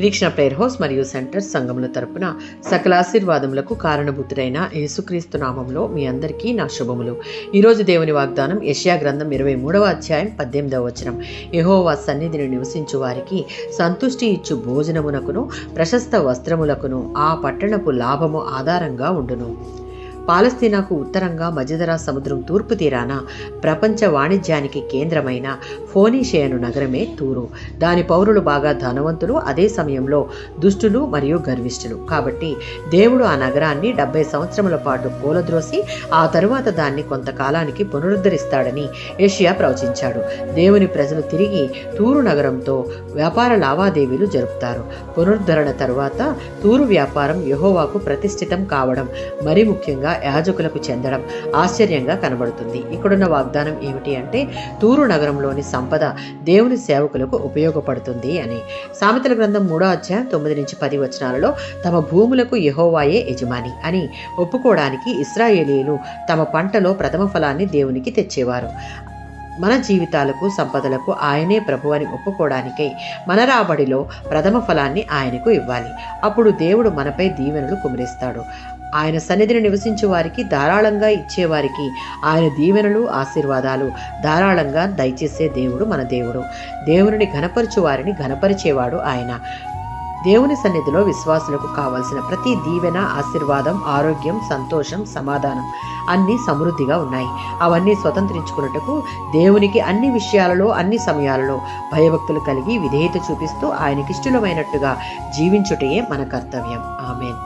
నిరీక్షణ prayer house మరియు centre సంఘముల తరపున సకల ఆశీర్వాదములకు కారణభూతుడైన యేసుక్రీస్తు నామంలో మీ అందరికీ నా శుభములు. ఈరోజు దేవుని వాగ్దానం యెషయా గ్రంథం 23వ అధ్యాయం 18వ వచనం. యెహోవా సన్నిధిని నివసించు వారికి సంతుష్టి ఇచ్చు భోజనమునకును ప్రశస్త వస్త్రములకును ఆ పట్టణపు లాభము ఆధారంగా ఉండును. పాలస్తీనాకు ఉత్తరంగా మధ్యధరా సముద్రం తూర్పు తీరాన ప్రపంచ వాణిజ్యానికి కేంద్రమైన ఫోనీషియను నగరమే తూరు. దాని పౌరులు బాగా ధనవంతులు, అదే సమయంలో దుష్టులు మరియు గర్విష్ఠులు. కాబట్టి దేవుడు ఆ నగరాన్ని 70 సంవత్సరముల పాటు కూలద్రోసి ఆ తరువాత దాన్ని కొంతకాలానికి పునరుద్ధరిస్తాడని యెషయా ప్రవచించాడు. దేవుని ప్రజలు తిరిగి తూరు నగరంతో వ్యాపార లావాదేవీలు జరుపుతారు. పునరుద్ధరణ తరువాత తూరు వ్యాపారం యెహోవాకు ప్రతిష్ఠితం కావడం, మరి ముఖ్యంగా యాజకులకు చెందడం ఆశ్చర్యంగా కనబడుతుంది. ఇక్కడున్న వాగ్దానం ఏమిటి అంటే, తూరు నగరంలోని సంపద దేవుని సేవకులకు ఉపయోగపడుతుంది అని. సామెతల గ్రంథం 3వ అధ్యాయం 9-10 వచనాలలో తమ భూములకు యెహోవాయే యజమాని అని ఒప్పుకోవడానికి ఇశ్రాయేలీయులు తమ పంటలో ప్రథమ ఫలాన్ని దేవునికి తెచ్చేవారు. మన జీవితాలకు సంపదలకు ఆయనే ప్రభు అని ఒప్పుకోవడానికై మన రాబడిలో ప్రథమ ఫలాన్ని ఆయనకు ఇవ్వాలి. అప్పుడు దేవుడు మనపై దీవెనలు కుమరిస్తాడు. ఆయన సన్నిధిని నివసించే వారికి, ధారాళంగా ఇచ్చేవారికి ఆయన దీవెనలు ఆశీర్వాదాలు ధారాళంగా దయచేసే దేవుడు మన దేవుడు. దేవుని ఘనపరచు వారిని ఘనపరిచేవాడు ఆయన. దేవుని సన్నిధిలో విశ్వాసులకు కావలసిన ప్రతి దీవెన, ఆశీర్వాదం, ఆరోగ్యం, సంతోషం, సమాధానం అన్నీ సమృద్ధిగా ఉన్నాయి. అవన్నీ స్వతంత్రించుకున్నట్టుకు దేవునికి అన్ని విషయాలలో అన్ని సమయాలలో భయభక్తులు కలిగి విధేయత చూపిస్తూ ఆయనకిష్టమైనట్టుగా జీవించుటయే మన కర్తవ్యం. ఆమేన్.